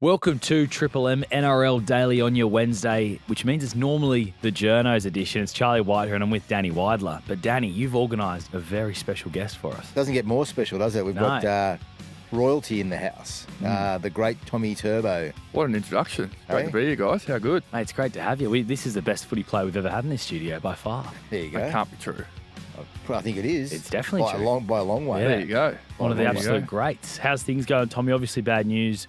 Welcome to Triple M NRL Daily on your Wednesday, which means it's normally the Journos edition. It's Charlie White here and I'm with Danny Weidler. But Danny, you've organised a very special guest for us. Doesn't get more special, does it? We've got royalty in the house, the great Tommy Turbo. What an introduction. Great to be here, guys. How good. Mate, it's great to have you. This is the best footy player we've ever had in this studio by far. There you go. That can't be true. I think it is. It's definitely by true. By a long way. Yeah. There you go. One of the absolute greats. How's things going, Tommy? Obviously bad news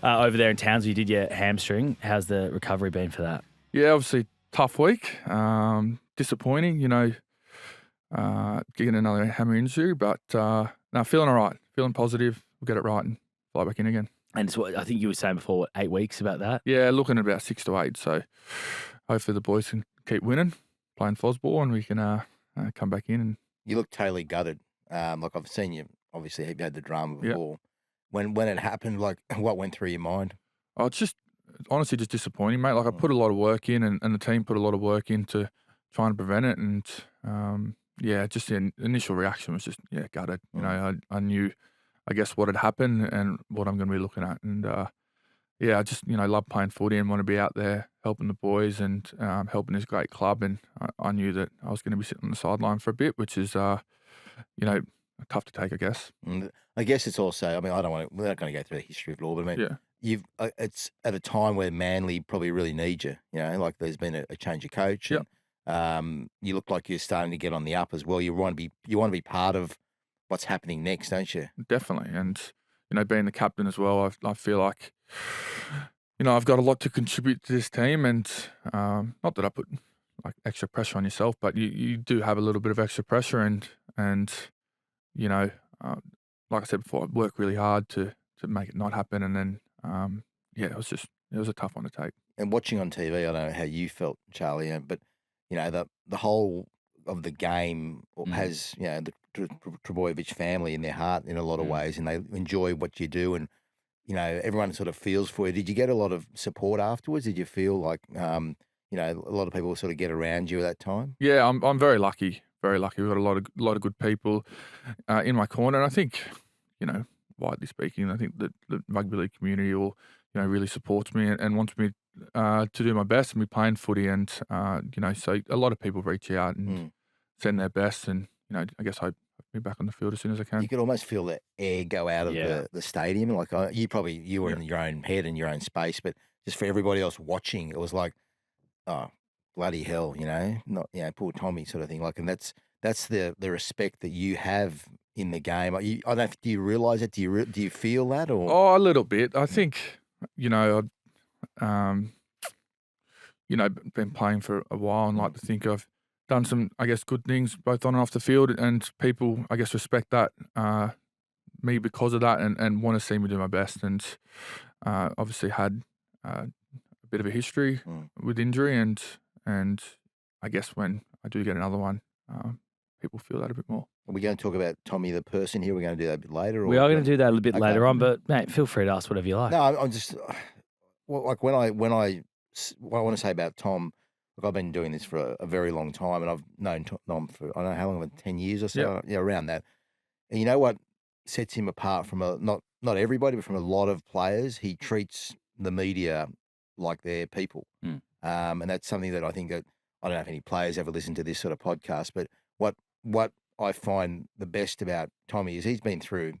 over there in Townsville. You did your hamstring. How's the recovery been for that? Yeah, obviously tough week. Disappointing, getting another hammer injury, but feeling all right. Feeling positive. We'll get it right and fly back in again. And it's what I think you were saying before, 8 weeks about that? Yeah, looking at about 6 to 8. So hopefully the boys can keep winning, playing Fozball, and we can come back in. And You look totally gutted. Like I've seen you, obviously, you've had the drama before. Yep. When it happened, like what went through your mind? Oh, it's just honestly just disappointing, mate. Like I put a lot of work in and the team put a lot of work into trying to prevent it. And just the initial reaction was just, gutted. I knew, I guess, what had happened and what I'm going to be looking at. And I just, love playing footy and want to be out there helping the boys and helping this great club. And I knew that I was going to be sitting on the sideline for a bit, which is, tough to take, I guess. I guess it's also, we're not going to go through the history of law, but it's at a time where Manly probably really need you, like there's been a change of coach. Yep. And, you look like you're starting to get on the up as well. You want to be part of what's happening next, don't you? Definitely. And, being the captain as well, I feel like, I've got a lot to contribute to this team and not that I put like extra pressure on yourself, but you do have a little bit of extra pressure and like I said before, I work really hard to make it not happen. And then, it was a tough one to take. And watching on TV, I don't know how you felt, Charlie, but, the whole of the game has, the Trbojevic family in their heart in a lot of ways, and they enjoy what you do, and everyone sort of feels for you. Did you get a lot of support afterwards? Did you feel like a lot of people sort of get around you at that time? Yeah, I'm very lucky. Very lucky. We've got a lot of good people in my corner, and I think widely speaking, I think that the rugby league community all really supports me and wants me to do my best and be playing footy, and so a lot of people reach out and send their best, and I guess I be back on the field as soon as I can. You could almost feel the air go out of the stadium. Like you were in your own head and your own space, but just for everybody else watching, it was like, oh, bloody hell, not poor Tommy sort of thing. Like, and that's the respect that you have in the game. I don't know. Do you realise it? Do you feel that? Or a little bit. I think been playing for a while and like to think I've done some, I guess, good things both on and off the field, and people, I guess, respect that, me because of that, and want to see me do my best. And obviously had a bit of a history with injury, and I guess when I do get another one, people feel that a bit more. Are we going to talk about Tommy the person here? We're going to do that a bit later. Or we are going to do that a little bit later on, but mate, feel free to ask whatever you like. No, I'm just like when I what I want to say about Tom. Look, I've been doing this for a very long time, and I've known Tom for I don't know how long, 10 years or so, around that. And you know what sets him apart from not everybody, but from a lot of players? He treats the media like they're people, and that's something that I think that I don't know if any players ever listen to this sort of podcast, but what I find the best about Tommy is he's been through.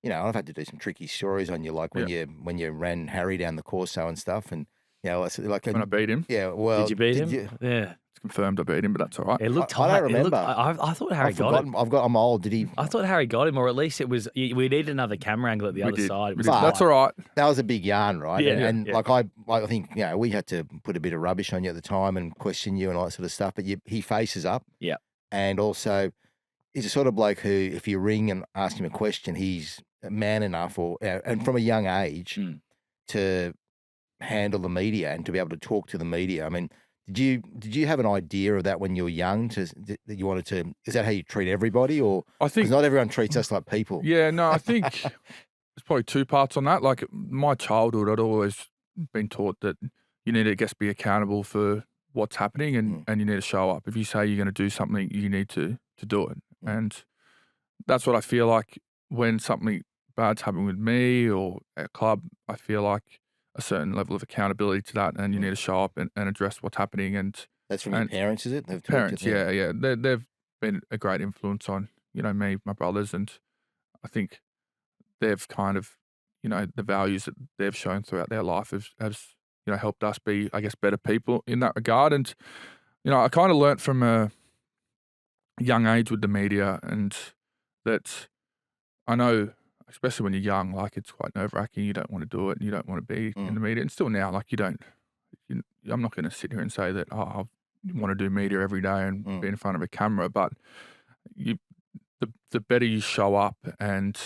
I've had to do some tricky stories on you, like when you ran Harry down the Corso and stuff, and like when I beat him. Yeah, well, did you beat him? Yeah, it's confirmed I beat him, but that's all right. It looked. I don't remember. I thought Harry got him. I'm old. Did he? I thought Harry got him, or at least it was. We needed another camera angle at the other side. That's all right. That was a big yarn, right? Yeah, and like I think we had to put a bit of rubbish on you at the time and question you and all that sort of stuff. But he faces up. Yeah, and also he's a sort of bloke who, if you ring and ask him a question, he's man enough, and from a young age to handle the media and to be able to talk to the media. I mean, did you have an idea of that when you were young? That you wanted to? Is that how you treat everybody, or I think not everyone treats us like people? Yeah, no, I think there's probably two parts on that. Like my childhood, I'd always been taught that you need to, I guess, be accountable for what's happening, and you need to show up. If you say you're going to do something, you need to do it, and that's what I feel like when something bad's happening with me or at club. I feel like a certain level of accountability to that, and you need to show up and address what's happening. And That's from your parents, is it? They've taught you parents, yeah. They've been a great influence on, me, my brothers, and I think they've kind of, the values that they've shown throughout their life has helped us be, I guess, better people in that regard. And, I kind of learnt from a young age with the media, and that I know, especially when you're young, like, it's quite nerve-wracking. You don't want to do it, and you don't want to be in the media. And still now, like, I'm not going to sit here and say that, I want to do media every day and be in front of a camera, but the better you show up and,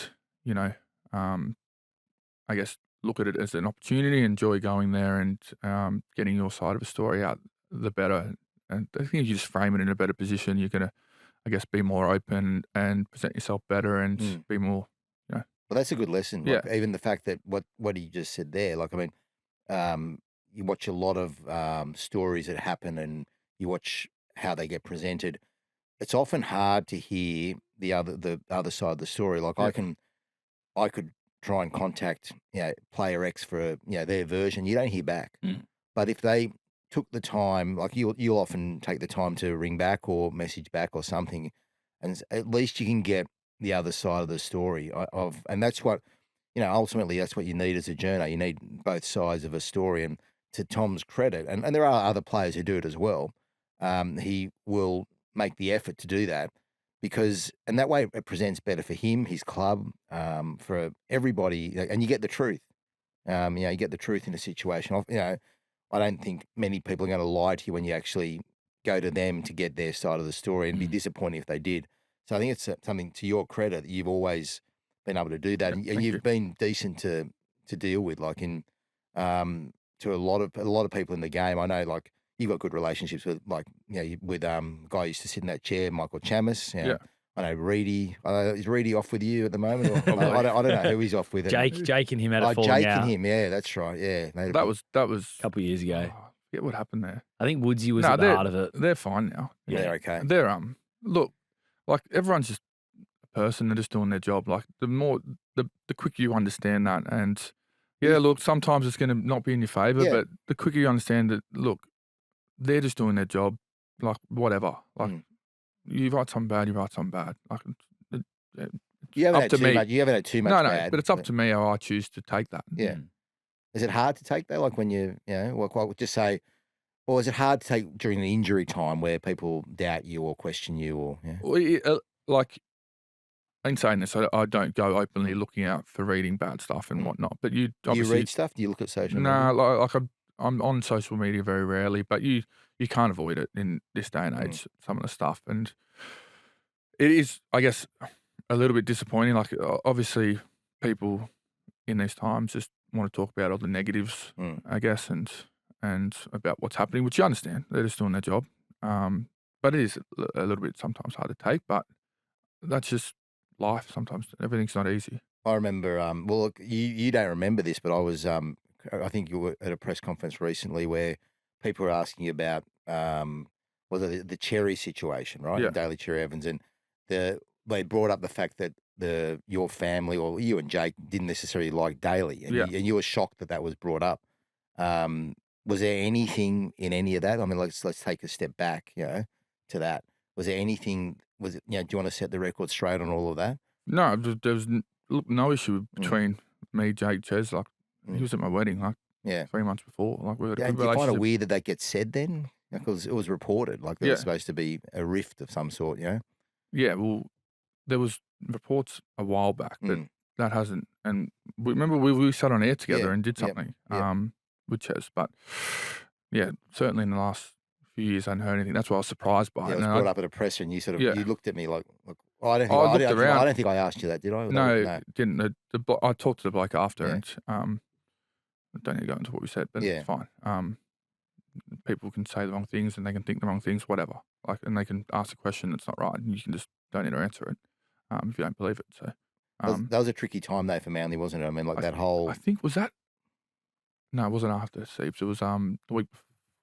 I guess, look at it as an opportunity, enjoy going there and getting your side of a story out, the better. And I think if you just frame it in a better position, you're going to, I guess, be more open and present yourself better and be more, Well, that's a good lesson. Yeah. Like, even the fact that what he just said there, like, I mean, you watch a lot of stories that happen and you watch how they get presented. It's often hard to hear the other side of the story. Like, I could try and contact, player X for, their version. You don't hear back. But if they took the time, like, you'll often take the time to ring back or message back or something, and at least you can get the other side of the story and that's what, ultimately that's what you need as a journo. You need both sides of a story. And to Tom's credit, and there are other players who do it as well, he will make the effort to do that, and that way it presents better for him, his club, for everybody, and you get the truth. You get the truth in a situation. I don't think many people are going to lie to you when you actually go to them to get their side of the story, and be disappointed if they did. So I think it's something to your credit that you've always been able to do that, and you've been decent to deal with, like, in to a lot of people in the game. I know, like, you've got good relationships with, like, with guy who used to sit in that chair, Michael Chamis. Yeah. I know Reedy. Is Reedy off with you at the moment? Or, I don't know who he's off with. Jake and him had a falling Jake out. and him, yeah, that's right. Yeah, That was a couple of years ago. I forget what happened there. I think Woodsy was at the heart of it. They're fine now. Yeah, they're okay. They're look, like, everyone's just a person. They're just doing their job. Like, the quicker you understand that, and look, sometimes it's going to not be in your favour, but the quicker you understand that, look, they're just doing their job, like, whatever. Like, you write something bad, Like, you haven't up to me. You haven't had too much No, bad. but it's up to me how I choose to take that. Yeah. Is it hard to take that? Like, when just say, or is it hard to take during the injury time where people doubt you or question you or? Yeah? Well, like, in saying this, I don't go openly looking out for reading bad stuff and whatnot. But you obviously, do you read stuff? Do you look at social media? No, like I'm on social media very rarely, but you can't avoid it in this day and age. Some of the stuff, and it is, I guess, a little bit disappointing. Like, obviously, people in these times just want to talk about all the negatives, I guess, and about what's happening, which you understand. They're just doing their job. But it is a little bit sometimes hard to take. But that's just life. Sometimes everything's not easy. I remember. Well, look, you don't remember this, but I was. I think you were at a press conference recently where people were asking you about was it the Cherry situation, right? Yeah. Daly Cherry-Evans, and they brought up the fact that your family or you and Jake didn't necessarily like Daly, and you were shocked that was brought up. Was there anything in any of that? I mean, let's take a step back, to that. Was there anything? Was it? Do you want to set the record straight on all of that? No, there was no issue between me, Jake, Ches. Like, he was at my wedding, like, 3 months before. Like, we had a good relationship. You find it weird that gets said then? Because it was reported, like there was supposed to be a rift of some sort, Yeah, well, there was reports a while back that hasn't. And remember, we sat on air together and did something with Ches. But, certainly in the last few years, I hadn't heard anything. That's why I was surprised by it. It was brought up at a presser, and you sort of you looked at me like I don't think I asked you that, did I? No, didn't. I talked to the bloke after, and I don't need to go into what we said, but it's fine. People can say the wrong things and they can think the wrong things, whatever. Like, and they can ask a question that's not right, and you can just don't need to answer it if you don't believe it. So that was a tricky time though for Manly, wasn't it? I mean, like that whole. I think was that. No, it wasn't after Seibs. It was the week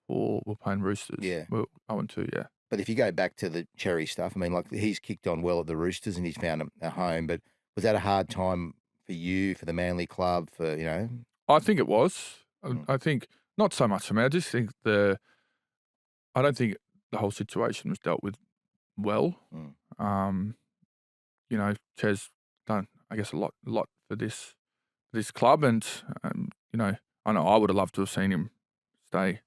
before we were playing Roosters. Yeah, well, 0-2. Yeah. But if you go back to the Cherry stuff, I mean, like he's kicked on well at the Roosters and he's found a home. But was that a hard time for you, for the Manly club, for I think it was. I think not so much for me. I just think I don't think the whole situation was dealt with well. You know, Ches done, I guess, a lot for this club, and you know, I know I would have loved to have seen him stay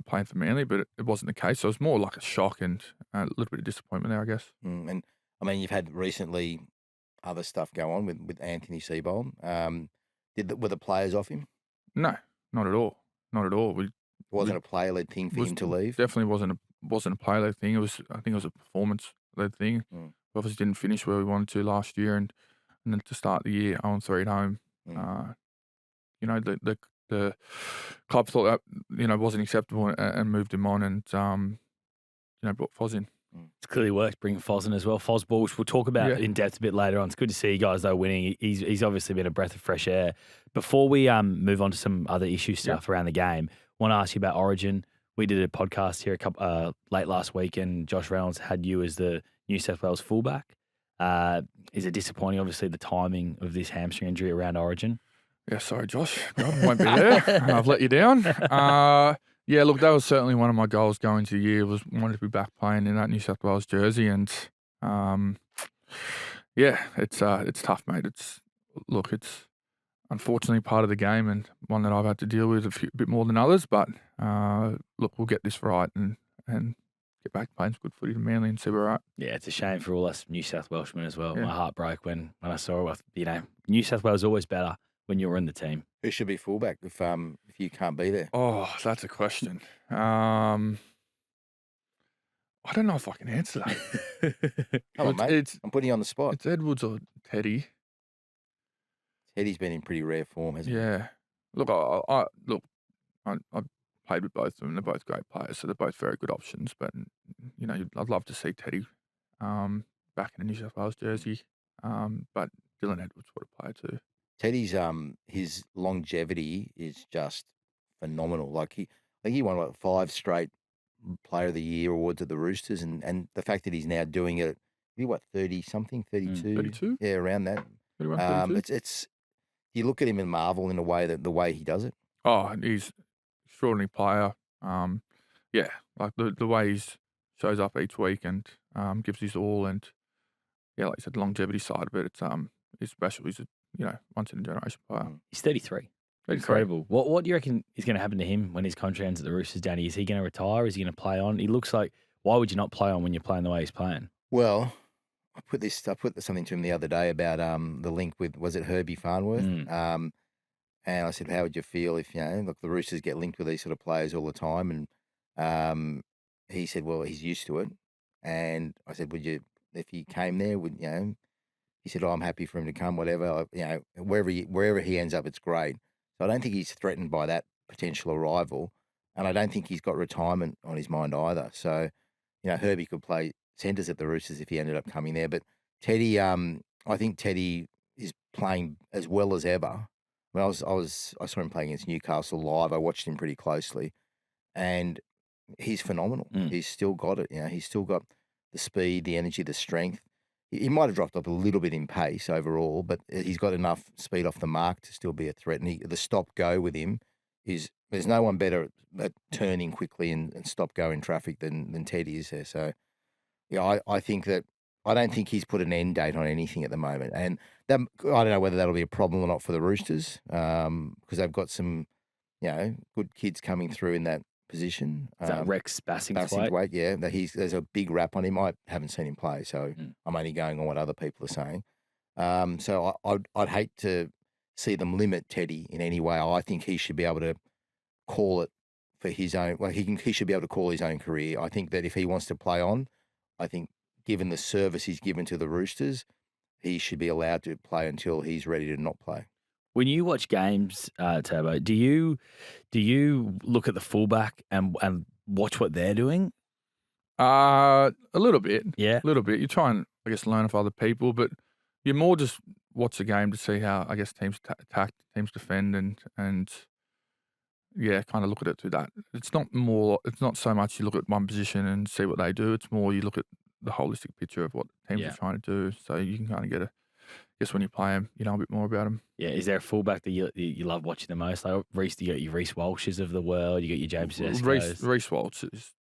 playing for Manly, but it wasn't the case. So it was more like a shock and a little bit of disappointment there, I guess. And I mean, you've had recently other stuff go on with Anthony Seibold. Were the players off him? No, not at all. Not at all. It wasn't a player-led thing for him to leave? Definitely wasn't a player-led thing. I think it was a performance-led thing. Obviously didn't finish where we wanted to last year, and then to start the year 0-3 at home. You know, the club thought that, you know, wasn't acceptable and moved him on, and you know, brought Foz in. It's clearly worked bringing Foz in as well. Fozball, which we'll talk about in depth a bit later on. It's good to see you guys though winning. He's obviously been a breath of fresh air. Before we move on to some other issue stuff around the game, I want to ask you about Origin. We did a podcast here late last week, and Josh Reynolds had you as the New South Wales fullback. Is it disappointing, obviously, the timing of this hamstring injury around Origin? Yeah, sorry, Josh. I won't be there. I've let you down. Yeah, look, that was certainly one of my goals going into the year, was wanting to be back playing in that New South Wales jersey. And, yeah, it's tough, mate. It's unfortunately part of the game, and one that I've had to deal with a bit more than others. But, look, we'll get this right and get back playing some good footy to Manly and see where we're at. Yeah, it's a shame for all us New South Welshmen as well. Yeah. My heart broke when I saw it. You know, New South Wales is always better when you're in the team. Who should be fullback if you can't be there? Oh, that's a question. I don't know if I can answer that. Come on, mate. I'm putting you on the spot. It's Edwards or Teddy. Teddy's been in pretty rare form, hasn't he? Yeah. Look, I played with both of them. They're both great players, so they're both very good options. But, you know, I'd love to see Teddy back in a New South Wales jersey. But Dylan Edwards would have played too. Teddy's his longevity is just phenomenal. Like I think he won 5 straight Player of the Year awards at the Roosters, and the fact that he's now doing it, 30-something, 32? 32? Yeah, around that. 31, 32? It's you look at him and marvel in a way that the way he does it. Oh, he's an extraordinary player. Yeah, like the way he shows up each week and gives his all, and yeah, like you said, the longevity side of it, it's special. He's a once in a generation player. He's 33. Incredible. What do you reckon is going to happen to him when his contract ends at the Roosters, Danny? Is he going to retire? Is he going to play on? He looks like, why would you not play on when you're playing the way he's playing? Well, I put something to him the other day about the link with, was it Herbie Farnworth? And I said, how would you feel if, look, the Roosters get linked with these sort of players all the time? And he said, well, he's used to it. And I said, if he came there, he said, I'm happy for him to come, whatever, wherever he ends up, it's great. So I don't think he's threatened by that potential arrival. And I don't think he's got retirement on his mind either. So, Herbie could play centres at the Roosters if he ended up coming there. But Teddy, I think Teddy is playing as well as ever. I mean, I saw him playing against Newcastle live. I watched him pretty closely. And he's phenomenal. He's still got it. He's still got the speed, the energy, the strength. He might have dropped off a little bit in pace overall, but he's got enough speed off the mark to still be a threat. And the stop-go with him is, there's no one better at turning quickly and stop-go in traffic than Teddy is there. So, I think that, I don't think he's put an end date on anything at the moment. And I don't know whether that'll be a problem or not for the Roosters, because they've got some, good kids coming through in that position. Is that Rex Bassingthwaite? Yeah. There's a big rap on him. I haven't seen him play, so I'm only going on what other people are saying. So I'd hate to see them limit Teddy in any way. I think he should be able to call it for his own. Well, he should be able to call his own career. I think that if he wants to play on, I think given the service he's given to the Roosters, he should be allowed to play until he's ready to not play. When you watch games, Turbo, do you look at the fullback and watch what they're doing? A little bit. Yeah. A little bit. You try and, I guess, learn off other people, but you more just watch the game to see how, I guess, teams attack, teams defend, and yeah, kind of look at it through that. It's not so much you look at one position and see what they do. It's more you look at the holistic picture of what teams are trying to do, so you can kind of guess when you play him, you know a bit more about him. Yeah, is there a fullback that you love watching the most? Like Reece, you got your Reece Walshes of the world, you got your James Tedesco's. Reece Walsh is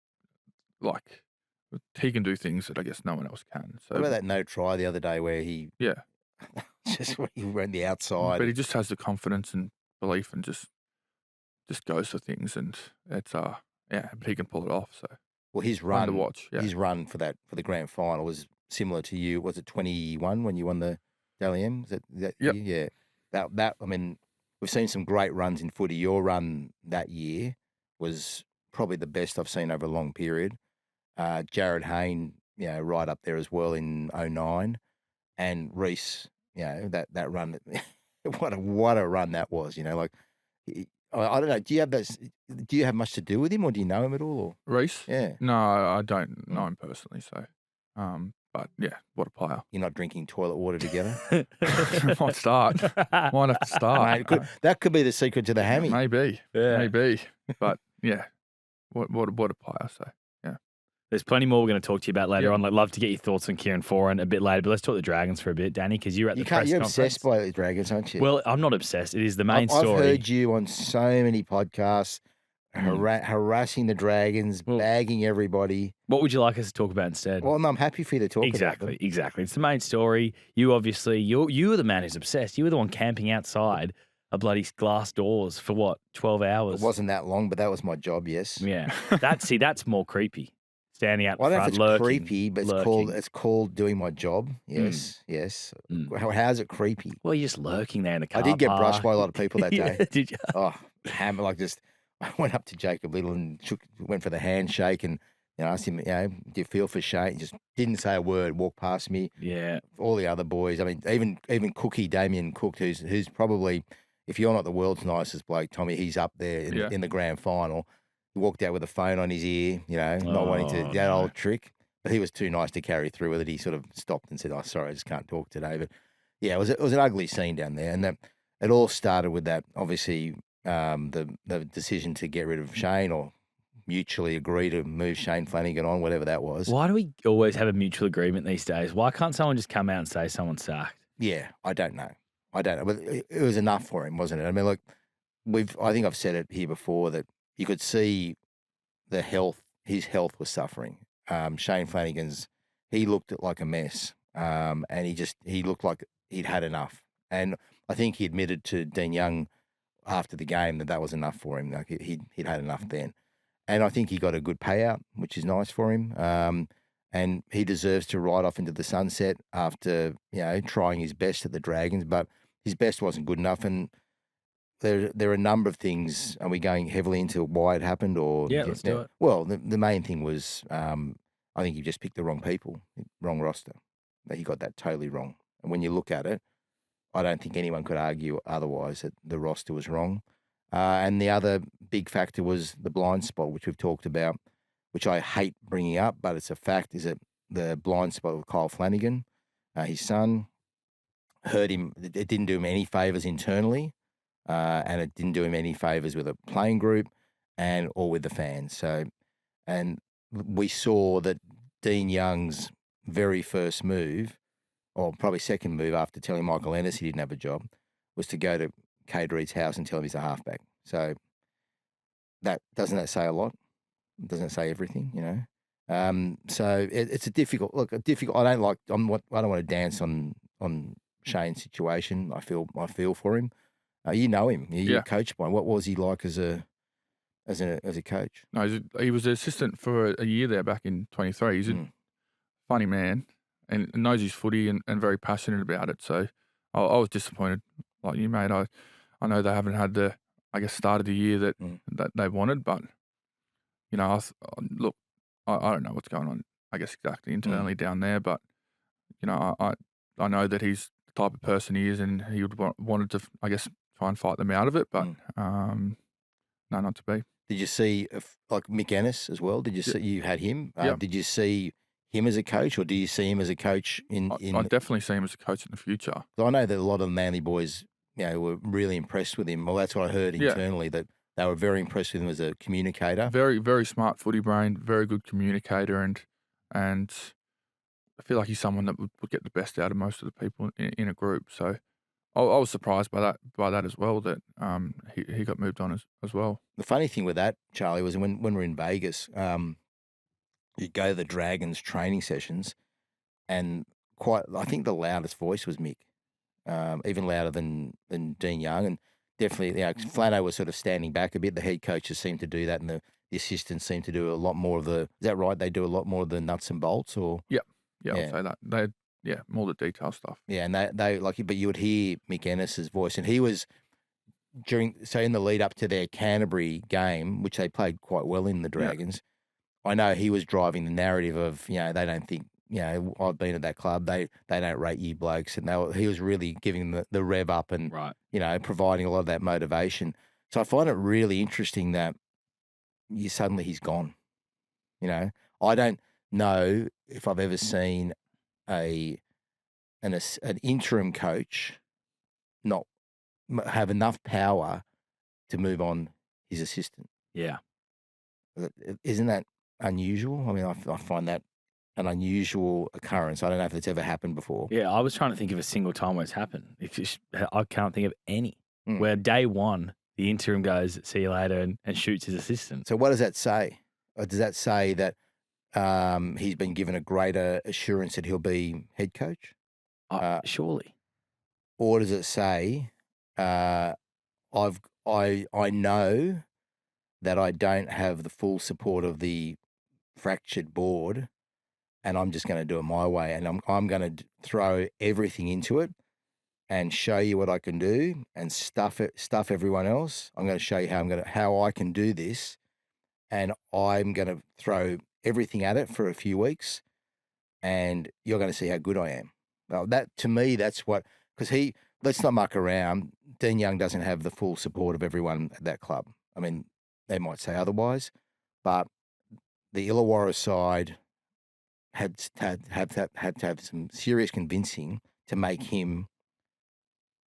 like, he can do things that I guess no one else can. So What about that no try the other day where he just when he ran the outside? But he just has the confidence and belief and just goes for things, and it's but he can pull it off. So well, his fun run to watch. Yeah. his run for the grand final was similar to you. Was it 21 when you won the Daly M? Is that Yep. year? Yeah. That I mean, we've seen some great runs in footy. Your run that year was probably the best I've seen over a long period. Jared Hayne, right up there as well in 09, and Reece, that run, what a run that was. Like I don't know. Do you have much to do with him, or do you know him at all? Or? Reece? Yeah. No, I don't know him personally. So, but yeah, what a player. You're not drinking toilet water together. Might start. Might have to start. Mate, that could be the secret to the hammy. Maybe. But yeah, what a player. So yeah. There's plenty more we're going to talk to you about later on. I'd love to get your thoughts on Kieran Foran a bit later, but let's talk the Dragons for a bit, Danny, because you're at the press You're conference. obsessed by the Dragons, aren't you? Well, I'm not obsessed. It is the main story. I've heard you on so many podcasts harassing the Dragons, bagging everybody. What would you like us to talk about instead? Well, no, I'm happy for you to talk about them. Exactly. It's the main story. You obviously, you were the man who's obsessed. You were the one camping outside a bloody glass doors for 12 hours? It wasn't that long, but that was my job, yes. Yeah. That's more creepy. Standing out I don't know if front, it's lurking, creepy, but it's called doing my job. Yes. How's it creepy? Well, you're just lurking there in the car I did get park. brushed by a lot of people that day. Did you? Oh, hammer, I went up to Jacob Little and went for the handshake and asked him, do you feel for Shane? He just didn't say a word, walked past me. Yeah. All the other boys. I mean, even Cookie, Damien Cook, who's probably, if you're not the world's nicest bloke, Tommy, he's up there in the grand final. He walked out with a phone on his ear, not wanting to, that old trick. But he was too nice to carry through with it. He sort of stopped and said, "Oh, sorry, I just can't talk today." But yeah, it was an ugly scene down there, and it all started with that. Obviously, the decision to get rid of Shane or mutually agree to move Shane Flanagan on, whatever that was. Why do we always have a mutual agreement these days? Why can't someone just come out and say someone's sacked? Yeah, I don't know. But it was enough for him, wasn't it? I mean, look, I think I've said it here before that you could see his health was suffering. Shane Flanagan's, he looked like a mess. And he looked like he'd had enough. And I think he admitted to Dean Young after the game that was enough for him. Like he'd had enough then. And I think he got a good payout, which is nice for him. And he deserves to ride off into the sunset after, trying his best at the Dragons, but his best wasn't good enough. And there are a number of things. Are we going heavily into why it happened? Or yeah, let's do it. Well, the main thing was I think he just picked the wrong people, wrong roster. He got that totally wrong. And when you look at it, I don't think anyone could argue otherwise that the roster was wrong. And the other big factor was the blind spot, which we've talked about, which I hate bringing up, but it's a fact, is that the blind spot with Kyle Flanagan, his son, hurt him. It didn't do him any favours internally, and it didn't do him any favours with a playing group or with the fans. So, and we saw that Dean Young's very first move, or probably second move after telling Michael Ennis he didn't have a job, was to go to Cade Reed's house and tell him he's a halfback. So doesn't that say a lot? Doesn't it say everything, So it's a difficult. I don't want to dance on Shane's situation. I feel for him. You know him. You're coached by him. What was he like as a coach? No, he was an assistant for a year there back in 23. He's a funny man and knows his footy and very passionate about it. So I was disappointed, like you, mate. I know they haven't had the, start of the year that they wanted, but look, I don't know what's going on, exactly internally down there, but I know that he's the type of person he is, and he wanted to, try and fight them out of it, but no, not to be. Did you see like Mick Ennis as well? Did you see you had him? Did you see him as a coach, or do you see him as a coach in? I definitely see him as a coach in the future. I know that a lot of the Manly boys, were really impressed with him. Well, that's what I heard internally, that they were very impressed with him as a communicator. Very, very smart footy brain, very good communicator, and I feel like he's someone that would get the best out of most of the people in a group. So I was surprised by that as well, that he got moved on as well. The funny thing with that, Charlie, was when we were in Vegas, you go to the Dragons training sessions, and I think the loudest voice was Mick, even louder than Dean Young, and definitely, Flanno was sort of standing back a bit. The head coaches seemed to do that, and the assistants seem to do a lot more of the. Is that right? They do a lot more of the nuts and bolts, or yeah, I'll say that. More the detail stuff. Yeah, and they but you would hear Mick Ennis's voice, and he was in the lead up to their Canterbury game, which they played quite well in the Dragons. I know he was driving the narrative of, they don't think, I've been at that club, they don't rate you blokes, and he was really giving the rev up and providing a lot of that motivation. So I find it really interesting that suddenly he's gone. I don't know if I've ever seen an interim coach not have enough power to move on his assistant. Yeah. Isn't that unusual? I mean, I find that an unusual occurrence. I don't know if it's ever happened before. Yeah, I was trying to think of a single time where it's happened. I can't think of any where day one, the interim goes, see you later, and shoots his assistant. So what does that say? Or does that say that he's been given a greater assurance that he'll be head coach? Surely. Or does it say, I know that I don't have the full support of the fractured board, and I'm just going to do it my way, and I'm going to throw everything into it and show you what I can do and stuff everyone else. I'm going to show you how I can do this, and I'm going to throw everything at it for a few weeks, and you're going to see how good I am. Well, that to me, that's what, because let's not muck around. Dean Young doesn't have the full support of everyone at that club. I mean, they might say otherwise, but the Illawarra side had to have some serious convincing to make him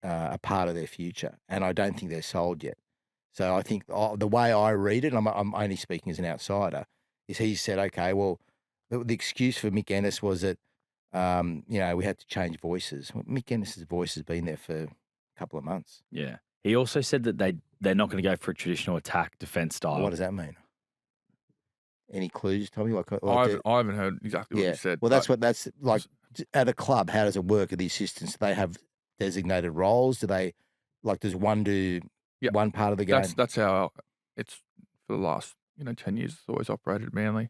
a part of their future, and I don't think they're sold yet. So I think the way I read it, I'm only speaking as an outsider, is he said, okay, well, the excuse for Mick Ennis was that we had to change voices. Well, Mick Ennis's voice has been there for a couple of months. Yeah. He also said that they're not going to go for a traditional attack defense style. What does that mean? Any clues, Tommy? I haven't heard exactly what you said. Well, that's like at a club. How does it work? Are the assistants, do they have designated roles? Do they does one do one part of the game? That's how it's for the last 10 years. It's always operated at Manly.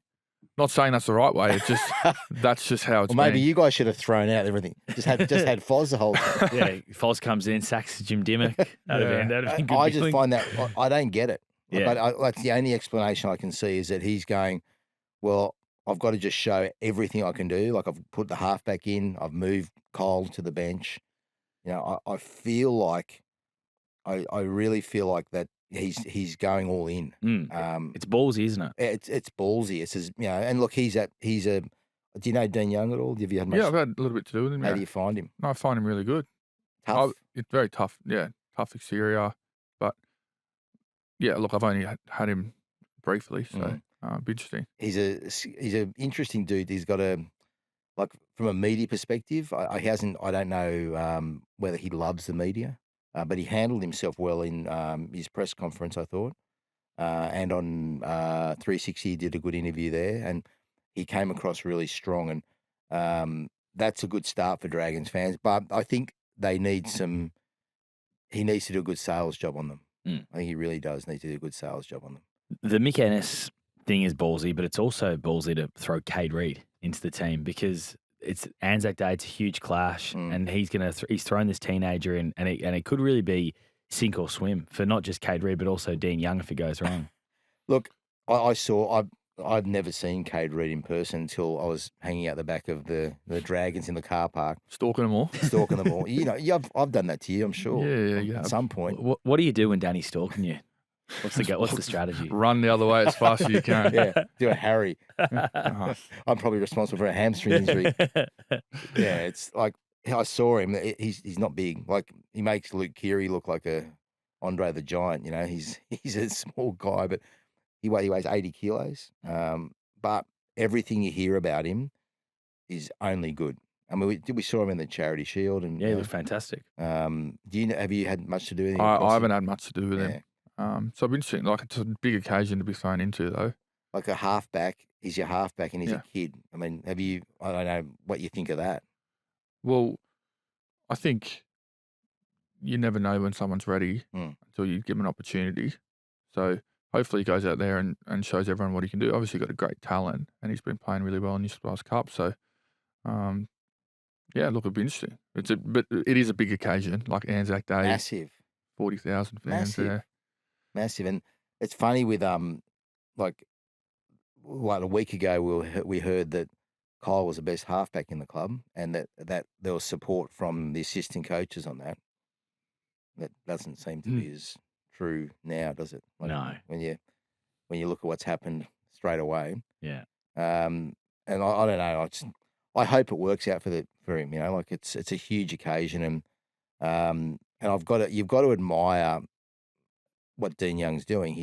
Not saying that's the right way. It's just that's just how it's. Well, maybe you guys should have thrown out everything. Just had Foz the whole time. Yeah, Foz comes in, sacks Jim Dimmock. I just find that I don't get it. Yeah. But that's the only explanation I can see is that he's going, well, I've got to just show everything I can do. Like I've put the halfback in, I've moved Cole to the bench. I feel like, I really feel like that he's going all in. It's ballsy, isn't it? It's ballsy. It's and look, he's a. Do you know Dean Young at all? Have you had much? Yeah, I've had a little bit to do with him. How do you find him? No, I find him really good. Tough. It's very tough. Yeah, tough exterior, but yeah, look, I've only had him briefly, so it'd be interesting. He's an interesting dude. He's got from a media perspective, I don't know whether he loves the media, but he handled himself well in his press conference, I thought. And on 360, he did a good interview there, and he came across really strong. And that's a good start for Dragons fans. But I think he needs to do a good sales job on them. I think he really does need to do a good sales job on them. The Mick Ennis thing is ballsy, but it's also ballsy to throw Cade Reid into the team because it's Anzac Day. It's a huge clash, and he's thrown this teenager in, and it could really be sink or swim for not just Cade Reid but also Dean Young if it goes wrong. Look, I've never seen Cade Reid in person until I was hanging out the back of the Dragons in the car park, stalking them all. I've done that to you, I'm sure. Yeah. At some point. What do you do when Danny's stalking you? What's the strategy? Run the other way as fast as you can. Yeah, do a Harry. I'm probably responsible for a hamstring injury. Yeah, it's like I saw him. He's not big. Like he makes Luke Keary look like a Andre the Giant. He's a small guy, but he weighs 80 kilos. But everything you hear about him, is only good. I mean, we saw him in the Charity Shield, and Yeah, he looked fantastic. have you had much to do with him? I haven't had much to do with him. So it'll be interesting. Like, it's a big occasion to be thrown into, though. Like a halfback, he's your halfback, and he's Yeah. a kid. I mean, I don't know what you think of that. Well, I think you never know when someone's ready until you give them an opportunity. So hopefully he goes out there and shows everyone what he can do. Obviously, he's got a great talent, and he's been playing really well in New South Wales Cup. So, yeah, look, it'll be interesting. But it is a big occasion, like Anzac Day. Massive. 40,000 fans there. Massive. And it's funny with like a week ago we heard that Kyle was the best halfback in the club, and that there was support from the assistant coaches on that. That doesn't seem to be as true now, does it? Like, no. When you look at what's happened straight away. Yeah. And I don't know. I hope it works out for him. You know, like it's a huge occasion, and you've got to admire what Dean Young's doing.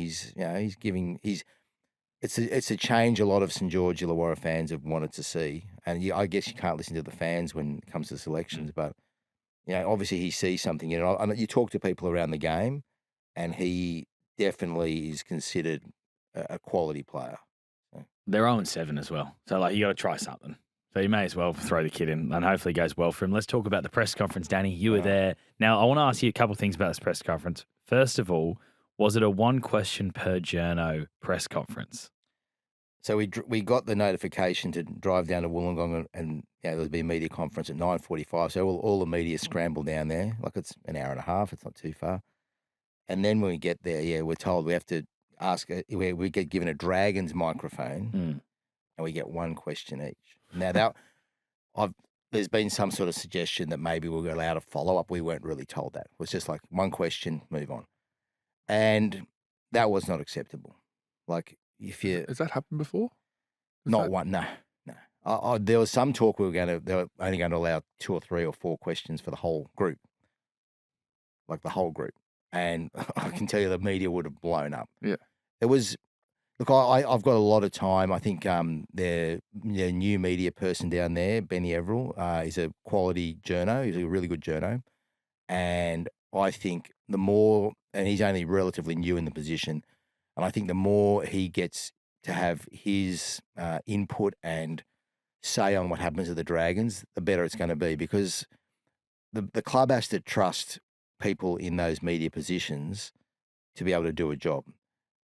It's a change a lot of St George Illawarra fans have wanted to see, and I guess you can't listen to the fans when it comes to selections, but you know, obviously he sees something in it. And you talk to people around the game, and he definitely is considered a quality player. So. They're 0-7 as well, so like you got to try something. So you may as well throw the kid in, and hopefully it goes well for him. Let's talk about the press conference, Danny. You were there. Now, I want to ask you a couple of things about this press conference. First of all, was it a one question per journo press conference? So we got the notification to drive down to Wollongong, and there would be a media conference at 9:45. So all the media scrambled down there. Like, it's an hour and a half. It's not too far. And then when we get there, we're told we have to ask. We get given a Dragons microphone, and we get one question each. Now there's been some sort of suggestion that maybe we're allowed a follow up. We weren't really told that. It was just like one question, move on, and that was not acceptable. Like, has that happened before? No. There was some talk they were only going to allow 2 or 3 or 4 questions for the whole group, like the whole group, and I can tell you the media would have blown up. Yeah, it was. Look, I've got a lot of time. I think their new media person down there, Benny Everell, is a quality journo. He's a really good journo, and I think the more, and he's only relatively new in the position. And I think the more he gets to have his input and say on what happens to the Dragons, the better it's going to be, because the club has to trust people in those media positions to be able to do a job.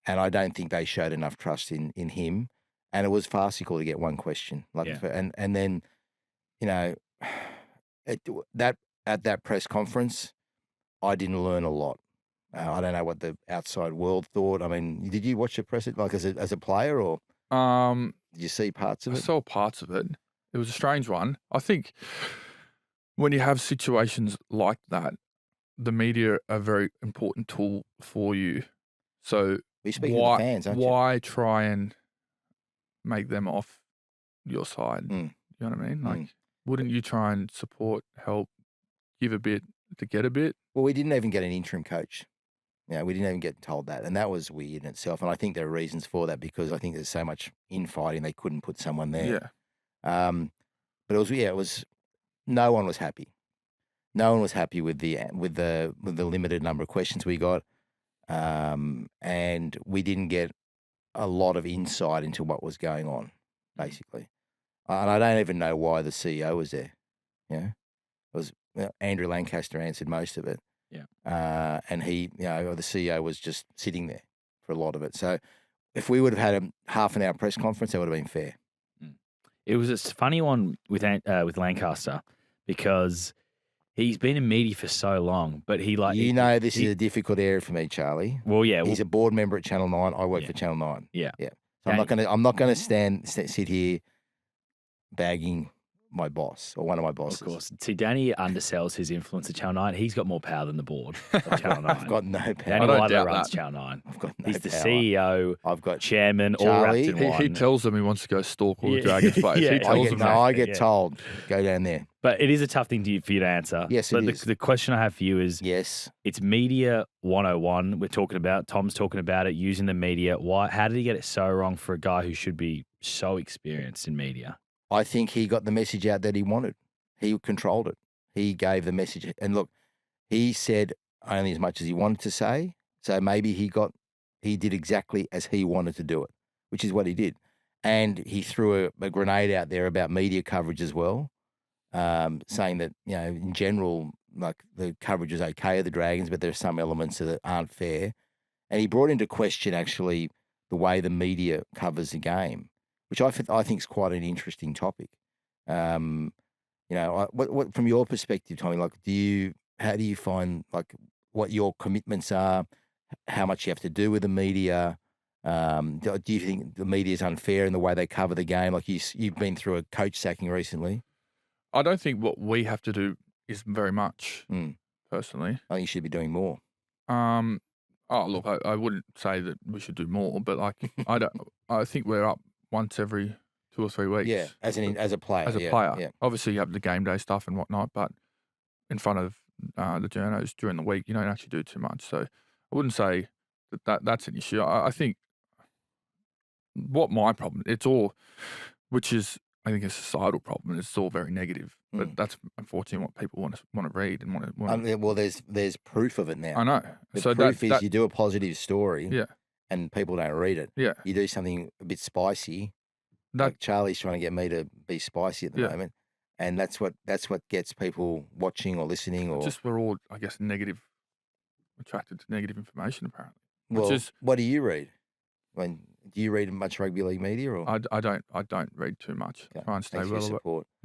And I don't think they showed enough trust in him. And it was farcical to get one question. And then, you know, at that press conference, I didn't learn a lot. I don't know what the outside world thought. I mean, did you watch the press, like as a player, or did you see parts of it? I saw parts of it. It was a strange one. I think when you have situations like that, the media are a very important tool for you. So you're speaking to the fans, aren't you? Why try and make them off your side? You know what I mean? Like, wouldn't you try and support, help, give a bit to get a bit? Well, we didn't even get an interim coach. You know, we didn't even get told that, and that was weird in itself. And I think there are reasons for that, because I think there's so much infighting they couldn't put someone there. Yeah. But it was no one was happy. No one was happy with the limited number of questions we got, and we didn't get a lot of insight into what was going on, basically. And I don't even know why the CEO was there. Yeah, it was Andrew Lancaster answered most of it. Yeah. And he, the CEO was just sitting there for a lot of it. So if we would have had a half an hour press conference, that would have been fair. It was a funny one with Lancaster, because he's been in media for so long, but this is a difficult area for me, Charlie. Well, yeah. He's a board member at Channel 9. I work for Channel 9. Yeah. Yeah. So I'm not gonna sit here bagging my boss or one of my bosses. Of course. See, Danny undersells his influence at Channel 9. He's got more power than the board of Channel 9. I've got no power. Danny Weidler runs Channel 9. I've got no He's the power. CEO, I've got chairman, Charlie, all wrapped in one. He tells them he wants to go stalk all the Dragons players. Yeah. He tells them that. I get told, go down there. But it is a tough thing for you to answer. Yes, but it is. The question I have for you is, yes, it's media 101. We're talking about, Tom's talking about it, using the media. How did he get it so wrong for a guy who should be so experienced in media? I think he got the message out that he wanted. He controlled it. He gave the message. And look, he said only as much as he wanted to say. So maybe he did exactly as he wanted to do it, which is what he did. And he threw a grenade out there about media coverage as well, saying that, in general, like the coverage is okay of the Dragons, but there are some elements that aren't fair. And he brought into question actually the way the media covers the game, which I think is quite an interesting topic. What from your perspective, Tommy, like how do you find like what your commitments are, how much you have to do with the media? Do you think the media is unfair in the way they cover the game? Like you've been through a coach sacking recently. I don't think what we have to do is very much, personally. I think you should be doing more. Look, I wouldn't say that we should do more, but like I think we're up once every 2 or 3 weeks. Yeah, as a player. As a player. Yeah. Obviously, you have the game day stuff and whatnot, but in front of the journos during the week, you don't actually do too much. So I wouldn't say that's an issue. I think what my problem, it's all, which is I think a societal problem. It's all very negative, but that's unfortunately what people want to read and want to. Well, there's proof of it now. I know. The proof is you do a positive story, and people don't read it. Yeah, you do something a bit spicy. Like Charlie's trying to get me to be spicy at the moment, and that's what gets people watching or listening. Or just we're all, I guess, attracted to negative information apparently. Well, what do you read? Do you read much rugby league media? Or I don't read too much. Okay. Try and stay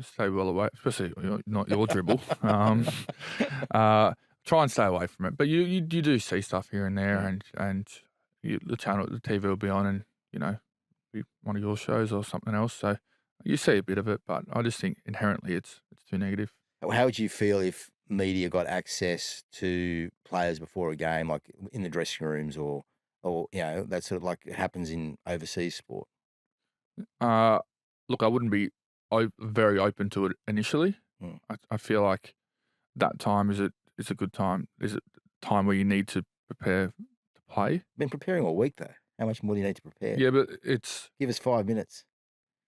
stay well away, especially not your dribble. Try and stay away from it. But you do see stuff here and there, and the TV will be on, and be one of your shows or something else. So you see a bit of it, but I just think inherently it's too negative. How would you feel if media got access to players before a game, like in the dressing rooms, or that sort of like happens in overseas sport? Look, I wouldn't be very open to it initially. I feel like that time is a good time. Is it time where you need to prepare to play? Been preparing all week though. How much more do you need to prepare? Yeah, but give us 5 minutes.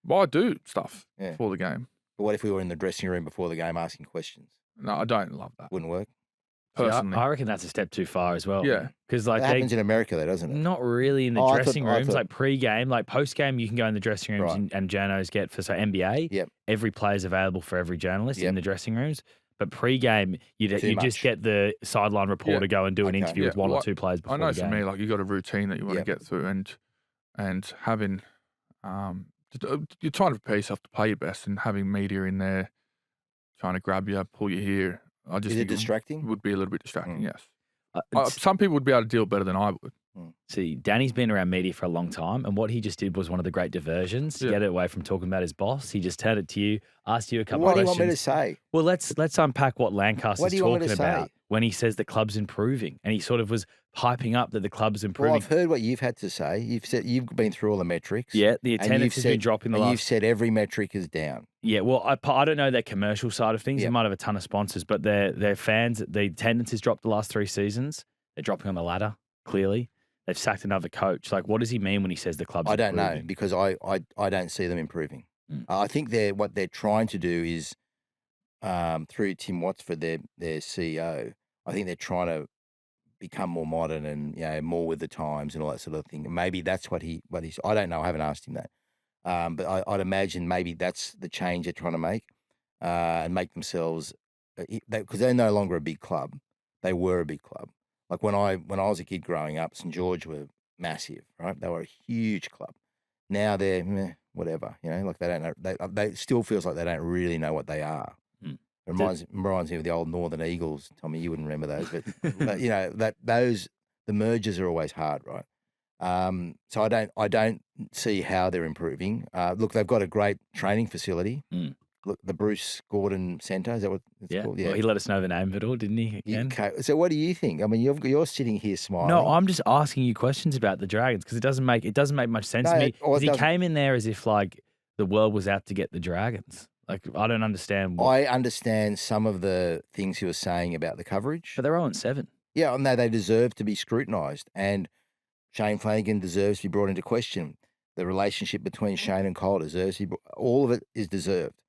Well, I do stuff before the game. But what if we were in the dressing room before the game asking questions? No, I don't love that. Wouldn't work. Personally, I reckon that's a step too far as well. Yeah, because that happens in America, though, doesn't it? Not really in the dressing rooms. Like pre-game, like post-game, you can go in the dressing rooms and journos get for NBA. Yep. Every player's available for every journalist in the dressing rooms. But pre-game, you just get the sideline reporter go and do an interview with one or two players before the game. I know for me, like you got a routine that you want to get through, and having you're trying to prepare yourself to play your best, and having media in there trying to grab you, pull you here. I just think distracting? Would be a little bit distracting. Yes. Some people would be able to deal better than I would. See, Danny's been around media for a long time, and what he just did was one of the great diversions to get it away from talking about his boss. He just turned it to you, asked you a couple of questions. What do you want me to say? Well, let's unpack what Lancaster's talking about when he says the club's improving, and he sort of was hyping up that the club's improving. Well, I've heard what you've had to say. You've said you've been through all the metrics. Yeah, the attendance has been dropping the last. You've said every metric is down. Yeah, well, I don't know their commercial side of things. They might have a ton of sponsors, but their fans, the attendance has dropped the last 3 seasons. They're dropping on the ladder, clearly. They've sacked another coach. Like, what does he mean when he says the club's improving? I don't know, because I don't see them improving. I think what they're trying to do is, through Tim Watford, their CEO, I think they're trying to become more modern and more with the times and all that sort of thing. And maybe that's what he's. I don't know. I haven't asked him that, but I'd imagine maybe that's the change they're trying to make, and make themselves, because they're no longer a big club. They were a big club. Like when I was a kid growing up, St George were massive, right? They were a huge club. Now they're whatever, like they don't know. They still feels like they don't really know what they are. It reminds me of the old Northern Eagles. Tommy, you wouldn't remember those, but the mergers are always hard, right? So I don't see how they're improving. Look, they've got a great training facility. Look, the Bruce Gordon Centre, is that what it's called? Yeah. Well, he let us know the name of it all, didn't he? Okay. So what do you think? I mean, you're sitting here smiling. No, I'm just asking you questions about the Dragons because it doesn't make much sense to me. Because he came in there as if like the world was out to get the Dragons. Like, I don't understand. I understand some of the things he was saying about the coverage. But they're 0-7. Yeah, no, they deserve to be scrutinised. And Shane Flanagan deserves to be brought into question. The relationship between Shane and Kyle deserves. All of it is deserved.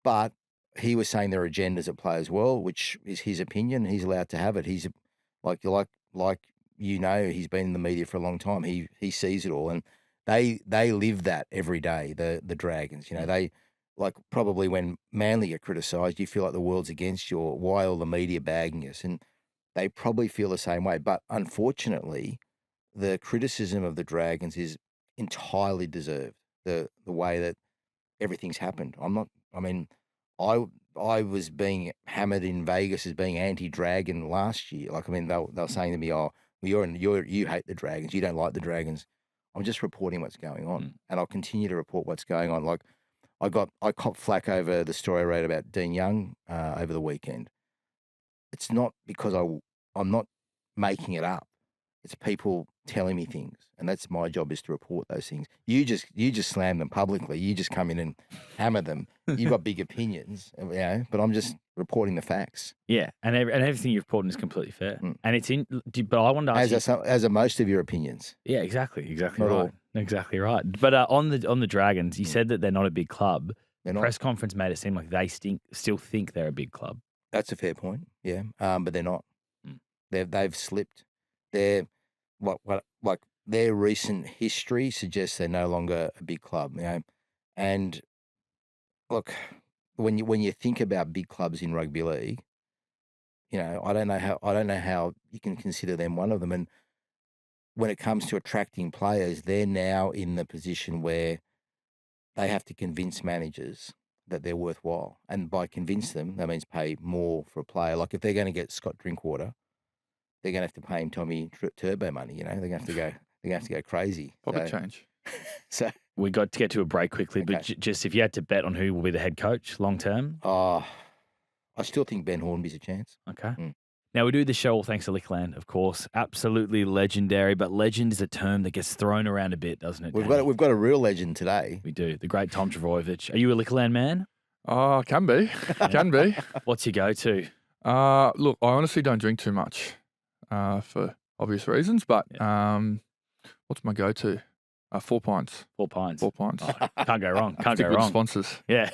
But he was saying there are agendas at play as well, which is his opinion. He's allowed to have it. He's like he's been in the media for a long time. He sees it all, and they live that every day. The Dragons, they like probably when Manly get criticised, you feel like the world's against you. Or why all the media bagging us? And they probably feel the same way. But unfortunately, the criticism of the Dragons is entirely deserved. The way that everything's happened. I was being hammered in Vegas as being anti-Dragon last year. Like, they were saying to me, "Oh, well, you hate the Dragons. You don't like the Dragons." I'm just reporting what's going on, and I'll continue to report what's going on. Like, I copped flack over the story I read about Dean Young over the weekend. It's not because I'm not making it up. It's people telling me things, and that's my job, is to report those things. You just slam them publicly. You just come in and hammer them. You've got big opinions, but I'm just reporting the facts. Yeah, and everything you're reporting is completely fair. And it's in. But I wanted to ask as are most of your opinions. Yeah, exactly Not right. all. Exactly right. But on the Dragons, you said that they're not a big club. They're not. Press conference made it seem like they still think they're a big club. That's a fair point. Yeah, but they're not. They've slipped. They're like their recent history suggests they're no longer a big club. And look, when you think about big clubs in rugby league, I don't know how you can consider them one of them. And when it comes to attracting players, they're now in the position where they have to convince managers that they're worthwhile. And by convince them, that means pay more for a player. Like if they're going to get Scott Drinkwater, they're going to have to pay him Tommy Turbo money. They're going to have to go crazy. Pocket change. So we got to get to a break quickly, Okay. but just if you had to bet on who will be the head coach long term. I still think Ben Hornby's a chance. Okay. Now, we do the show all thanks to Lickland, of course. Absolutely legendary, but legend is a term that gets thrown around a bit, doesn't it? We've got a real legend today. We do. The great Tom Trbojevic. Are you a Lickland man? Oh, can be. Can be. What's your go-to? Look, I honestly don't drink too much for obvious reasons, but what's my go-to? 4 pints. 4 pints. 4 pints. Oh, can't go wrong. Can't Stick go with wrong. sponsors. Yeah.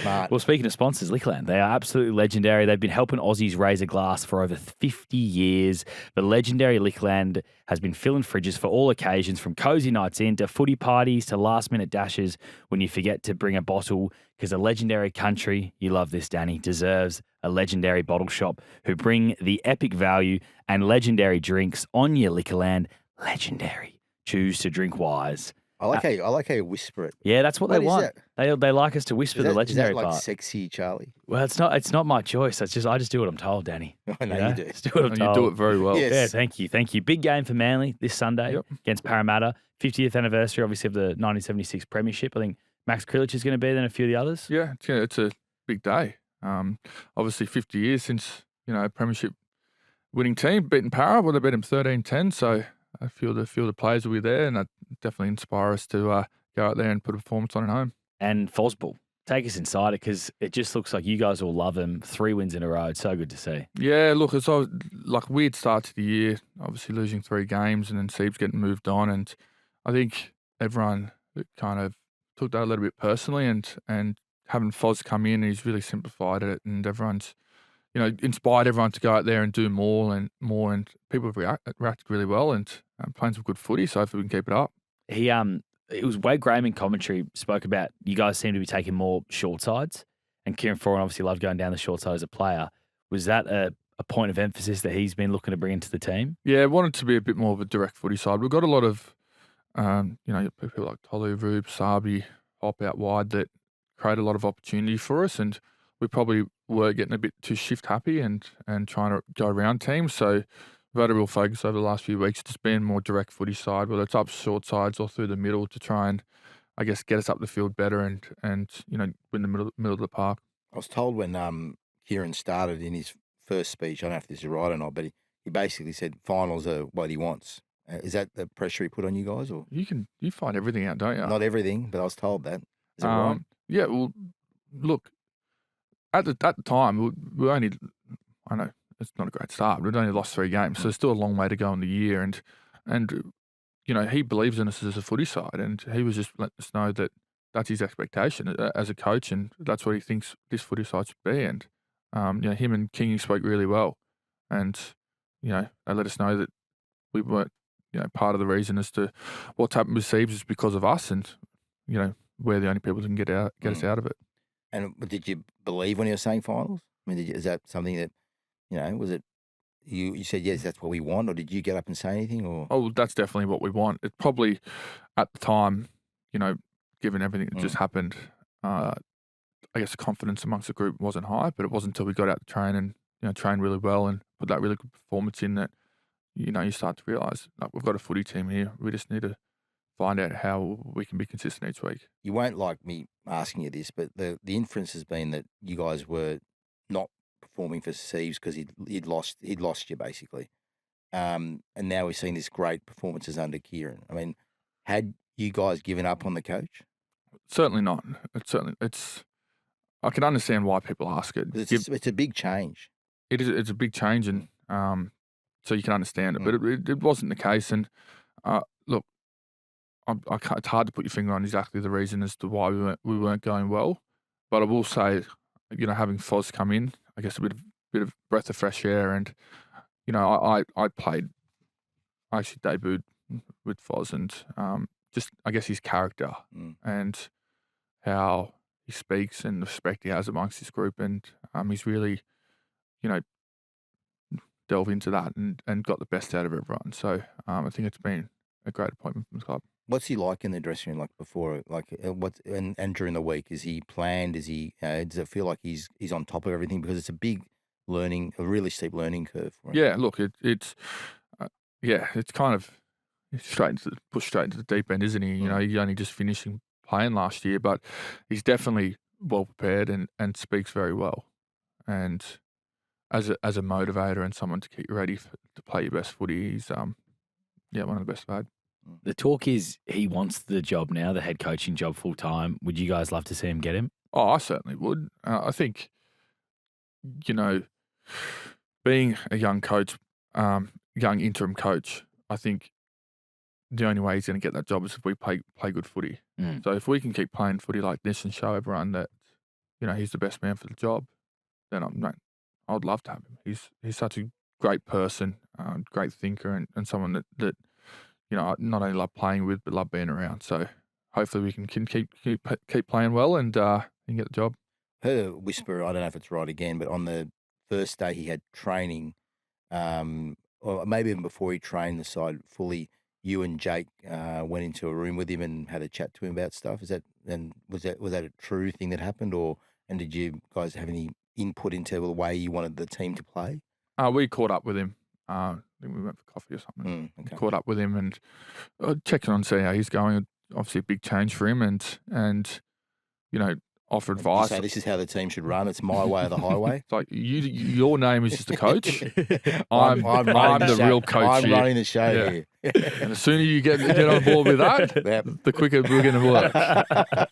Smart. Well, speaking of sponsors, Lickland, they are absolutely legendary. They've been helping Aussies raise a glass for over 50 years. The legendary Lickland has been filling fridges for all occasions, from cozy nights in to footy parties to last-minute dashes when you forget to bring a bottle, because a legendary country, you love this, Danny, deserves a legendary bottle shop who bring the epic value and legendary drinks on your Liquorland. Legendary. Choose to drink wise. I like how you whisper it. Yeah, that's what they want. That? They like us to whisper the legendary is that like part. sexy, Charlie? Well, it's not my choice. I just do what I'm told, Danny. I know you do. Just do what I'm And told. you do it very well. Yes. Yeah, thank you. Big game for Manly this Sunday against Parramatta. 50th anniversary, obviously, of the 1976 Premiership. I think Max Krilich is going to be there and a few of the others. Yeah, it's a big day. Obviously, 50 years since, Premiership winning team beating Para. Well, they beat him 13-10, so a few of the players will be there, and that definitely inspire us to go out there and put a performance on at home. And Fozball, take us inside it, because it just looks like you guys all love him. 3 wins in a row. It's so good to see. Yeah, look, it's like a weird start to the year, obviously losing 3 games and then Seib's getting moved on, and I think everyone kind of took that a little bit personally, and having Foz come in, he's really simplified it, and everyone's inspired everyone to go out there and do more, and people have reacted really well and playing some good footy, so hopefully we can keep it up. It was Wade Graham in commentary spoke about you guys seem to be taking more short sides, and Kieran Foran obviously loved going down the short side as a player. Was that a point of emphasis that he's been looking to bring into the team? Yeah, wanted to be a bit more of a direct footy side. We've got a lot of, people like Tolu, Rube, Sabi, hop out wide that create a lot of opportunity for us, and we probably were getting a bit too shift happy and trying to go around teams. So we've had a real focus over the last few weeks, just being more direct footy side, whether it's up short sides or through the middle, to try and, I guess, get us up the field better and win the middle of the park. I was told when Kieran started in his first speech, I don't know if this is right or not, but he basically said finals are what he wants. Is that the pressure he put on you guys? Or You find everything out, don't you? Not everything, but I was told that. Is that right? Yeah, well, look, at the time, we only, I know it's not a great start, but we'd only lost 3 games, so there's still a long way to go in the year, and he believes in us as a footy side, and he was just letting us know that that's his expectation as a coach, and that's what he thinks this footy side should be. And him and Kingy spoke really well, and they let us know that we weren't part of the reason as to what's happened with Seibs is because of us, and we're the only people that can get us out of it. And did you believe when you were saying finals? I mean, is that something that was it? You said yes, that's what we want, or did you get up and say anything? Or oh, that's definitely what we want. It probably at the time, given everything that just happened, I guess the confidence amongst the group wasn't high. But it wasn't until we got out to train and trained really well and put that really good performance in that you start to realise we've got a footy team here. We just need to find out how we can be consistent each week. You won't like me asking you this, but the inference has been that you guys were not performing for Seibs because he'd lost you basically, and now we're seeing this great performances under Kieran. I mean, had you guys given up on the coach? Certainly not. It's. I can understand why people ask it. It's a big change. It is. It's a big change, and so you can understand it. But it wasn't the case. And look, it's hard to put your finger on exactly the reason as to why we weren't going well. But I will say, having Foz come in, I guess a bit of breath of fresh air, and I actually debuted with Foz, and just I guess his character and how he speaks and the respect he has amongst his group, and he's really delved into that and got the best out of everyone. So I think it's been a great appointment from the club. What's he like in the dressing room? Like before, and during the week? Is he planned? Is he? Does it feel like he's on top of everything? Because it's a really steep learning curve for him. Yeah, look, it's kind of pushed straight into the deep end, isn't he? He's only just finishing playing last year, but he's definitely well prepared and speaks very well. And as a motivator and someone to keep you ready to play your best footy, he's one of the best I've had. The talk is he wants the job now, the head coaching job full time. Would you guys love to see him get him? Oh, I certainly would. I think, being a young coach, young interim coach, I think the only way he's going to get that job is if we play good footy. So if we can keep playing footy like this and show everyone that, he's the best man for the job, then I'd love to have him. He's such a great person, great thinker, and someone that not only love playing with, but love being around. So hopefully we can keep playing well and get the job. Heard a whisper, I don't know if it's right again, but on the first day he had training, or maybe even before he trained the side fully, you and Jake went into a room with him and had a chat to him about stuff. Was that a true thing that happened, and did you guys have any input into the way you wanted the team to play? We caught up with him. I think we went for coffee or something. Okay. Caught up with him and checked on, see how he's going. Obviously, a big change for him, and offer advice. So this is how the team should run. It's my way or the highway. It's like your name is just a coach. I'm the real coach. I'm here. running the show here. And the sooner you get on board with that, the quicker we're going to work.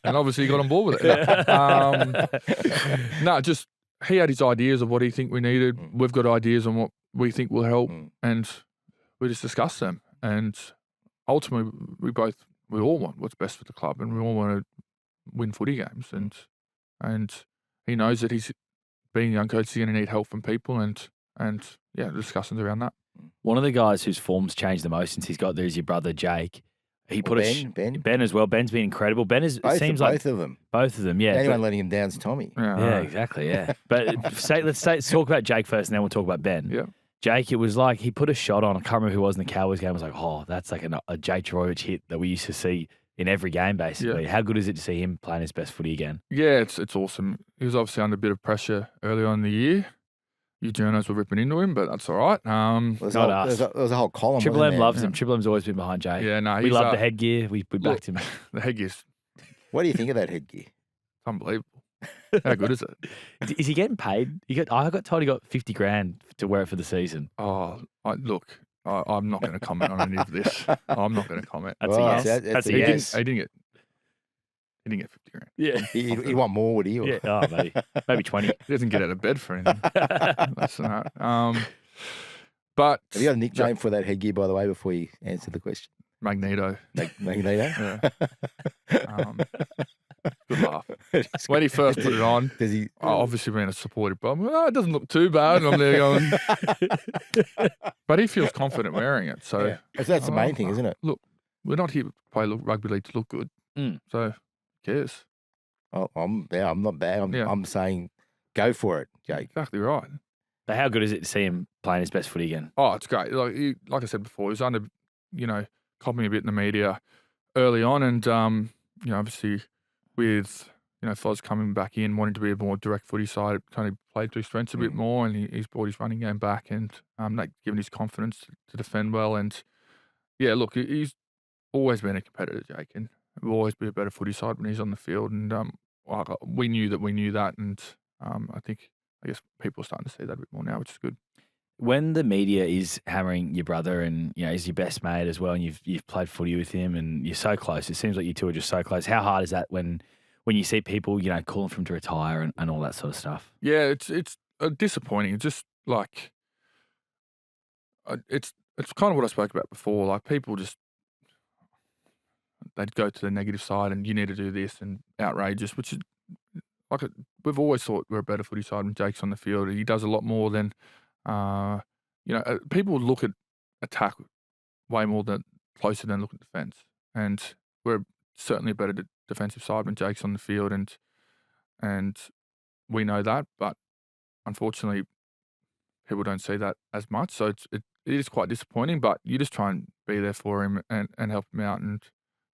And obviously, you got on board with it. No, just he had his ideas of what he think we needed. We've got ideas on what we think will help, and we just discussed them. And ultimately, we all want what's best for the club, and we all want to win footy games. And he knows that he's being a young coach, he's going to need help from people, and the discussions around that. One of the guys whose form's changed the most since he's got there is your brother Jake. He put Ben as well. Ben's been incredible. Ben is both both of them. Yeah. Anyone letting him down is Tommy. Yeah, exactly. Yeah. But let's talk about Jake first, and then we'll talk about Ben. Yeah. Jake, it was like he put a shot on. I can't remember who it was in the Cowboys game. I was like, oh, that's like a Jake Trbojevic hit that we used to see in every game, basically. Yeah. How good is it to see him playing his best footy again? Yeah, it's awesome. He was obviously under a bit of pressure early on in the year. You Journos were ripping into him, but that's all right. There's a whole column. Triple M loves him. Triple M's always been behind Jake. Yeah, no, we love the headgear. We backed him. The headgear's What do you think of that headgear? unbelievable. How good is it? Is he getting paid? I got told he got 50 grand to wear it for the season. Oh, look, I'm not going to comment on any of this. I'm not going to comment. That's a yes. That's a yes. He didn't get 50 grand. Yeah. He'd want more, would he? Or? Yeah, maybe 20. He doesn't get out of bed for anything. Less than that. But have you got a nickname for that headgear, by the way, before you answer the question? Magneto. Magneto? Yeah. Good laugh. When he first put it on, Does he? Obviously being a supportive, but it doesn't look too bad. And I'm there going, but he feels confident wearing it. So yeah. That's the main thing, isn't it? Look, we're not here to play rugby league to look good. So who cares? Oh, I'm not bad. I'm saying go for it, Jake. Exactly right. But how good is it to see him playing his best footy again? Oh, it's great. Like I said before, he was under, copying a bit in the media early on, and obviously with Foz coming back in, wanting to be a more direct footy side, kind of played to his strengths a bit more, and he's brought his running game back, and that given his confidence to defend well. And yeah, look, he's always been a competitor, Jake, and will always be a better footy side when he's on the field. And we knew that, and I guess people are starting to see that a bit more now, which is good. When the media is hammering your brother and he's your best mate as well, and you've played footy with him and you're so close, it seems like you two are just so close. How hard is that when you see people calling for him to retire and all that sort of stuff? Yeah, it's disappointing. It's just like it's kind of what I spoke about before. Like people just they'd go to the negative side and you need to do this and outrageous, which is like we've always thought we're a better footy side when Jake's on the field. He does a lot more than. People look at attack way more closer than look at defence, and we're certainly a better defensive side when Jake's on the field, and we know that, but unfortunately, people don't see that as much. So it is quite disappointing. But you just try and be there for him and help him out and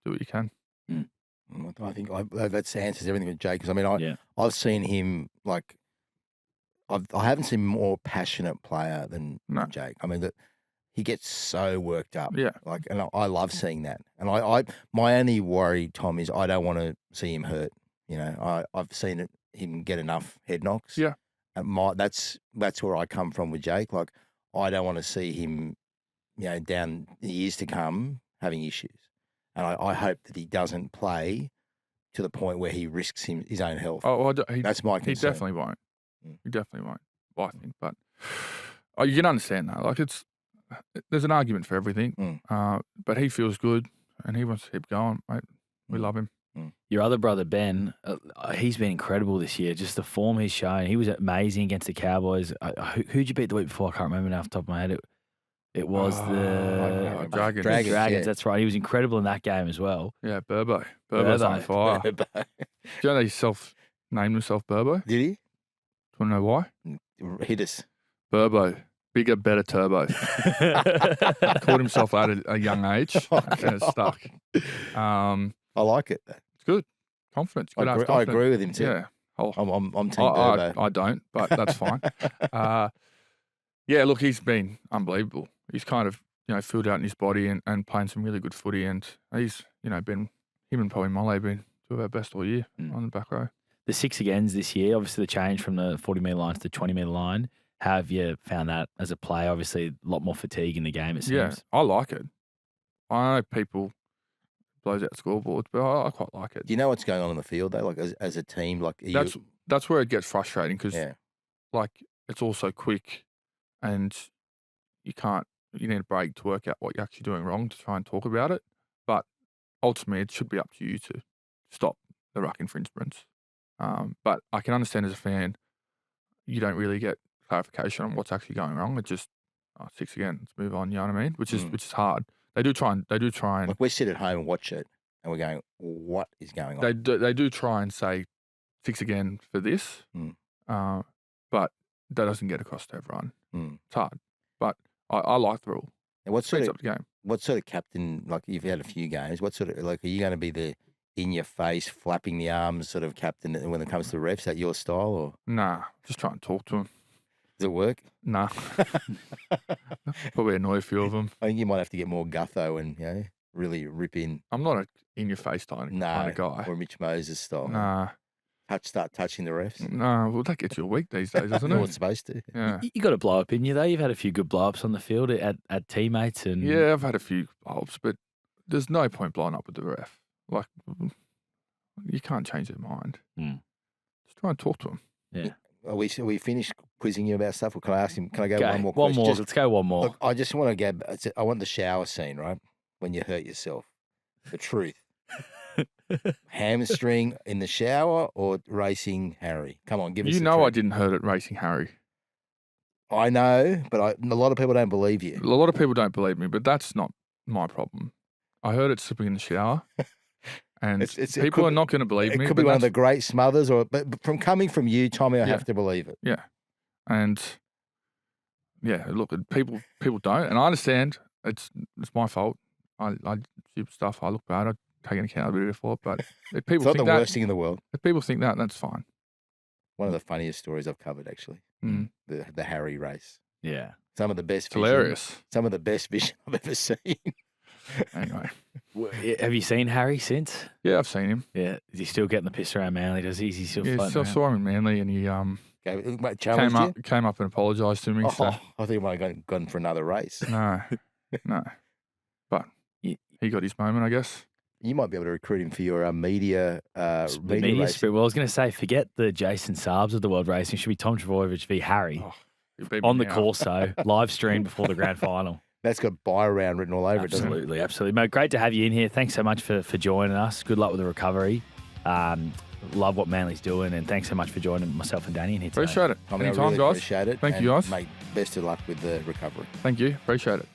do what you can. I think that answers everything with Jake. Because I mean, I've seen him like. I haven't seen a more passionate player than Jake. I mean, he gets so worked up. Yeah. And I love seeing that. And my only worry, Tom, is I don't want to see him hurt. I've seen him get enough head knocks. Yeah. And that's where I come from with Jake. Like, I don't want to see him, down the years to come having issues. And I hope that he doesn't play to the point where he risks his own health. That's my concern. He definitely won't. He definitely won't, I think. But you can understand that. Like there's an argument for everything. But he feels good and he wants to keep going, mate. We love him. Your other brother, Ben, he's been incredible this year. Just the form he's shown. He was amazing against the Cowboys. Who'd you beat the week before? I can't remember now off the top of my head. It was the Dragons. Dragons, yeah. That's right. He was incredible in that game as well. Yeah, Burbo. Burbo's on fire. Do you know he named himself Burbo? Did he? Do you want to know why? Hit us. Burbo. Bigger, better turbo. Called himself out at a young age. And it's stuck. I like it. It's good. Confidence. Good I agree with him too. Yeah. I'm Team Burbo. I don't, but that's fine. Yeah, look, he's been unbelievable. He's kind of, filled out in his body and playing some really good footy. And he's, been, him and probably Molly been two of our best all year on the back row. The 6 agains this year, obviously the change from the 40-metre line to the 20-metre line. How have you found that as a player? Obviously, a lot more fatigue in the game, it seems. Yeah, I like it. I know people blows out scoreboards, but I quite like it. Do you know what's going on the field, though? Like, as a team? Like, that's where it gets frustrating because, it's all so quick and you need a break to work out what you're actually doing wrong to try and talk about it. But ultimately, it should be up to you to stop the ruck infringements. But I can understand as a fan, you don't really get clarification on what's actually going wrong. It's just 6 again. Let's move on. You know what I mean? Which is hard. They do try and. Like we sit at home and watch it, and we're going, "What is going on?" They do try and say 6 again for this, but that doesn't get across to everyone. It's hard, but I like the rule. And what sort of game? What sort of captain? Like you've had a few games. What sort of are you going to be the in your face, flapping the arms sort of captain when it comes to refs? Is that your style or? Nah, just try and talk to them. Does it work? Nah. Probably annoy a few of them. I think you might have to get more gutho and really rip in. I'm not a in-your-face kind of guy. Or Mitch Moses style. Nah. Start touching the refs. No, well, that gets you a week these days, doesn't it? No, it's supposed to. Yeah. You got to blow up in you, though. You've had a few good blow-ups on the field at teammates. And yeah, I've had a few blow-ups, but there's no point blowing up with the ref. Like, you can't change their mind. Just try and talk to them. Yeah. Are we finished quizzing you about stuff? Or can I ask him? Can I go one more question? One more. Let's go one more. Look, I just want to I want the shower scene, right? when you hurt yourself? The truth. Hamstring in the shower or racing Harry? Come on, give us the I truth. didn't hurt it racing Harry. I know, but a lot of people don't believe you. A lot of people don't believe me, but that's not my problem. I heard it slipping in the shower, and people are not going to believe me. It could be one of the great smothers, but from coming from you, Tommy, I have to believe it. Yeah, and look, people don't, and I understand it's my fault. I stupid stuff. I look bad. I take an accountability for it, but if people it's not the worst thing in the world. If people think that, that's fine. One of the funniest stories I've covered, actually, the Harry race. Yeah, some of the best. It's hilarious. Some of the best vision I've ever seen. Anyway, have you seen Harry since? Yeah, I've seen him. Yeah, is he still getting the piss around Manly? Does he? Is he still? Yeah, I saw him in Manly, and he came up and apologised to me. So. I think he might have gone for another race. No, but he got his moment, I guess. You might be able to recruit him for your media media spirit. Well, I was going to say, forget the Jason Saabs of the world racing. It should be Tom Trbojevic v Harry on the Corso, live stream before the grand final. That's got buy around written all over it, doesn't it? Absolutely. Mate, great to have you in here. Thanks so much for joining us. Good luck with the recovery. Love what Manly's doing, and thanks so much for joining myself and Danny in here today. Appreciate it. I mean, Anytime, I really guys. appreciate it. Thank you, guys. Mate, best of luck with the recovery. Thank you. Appreciate it.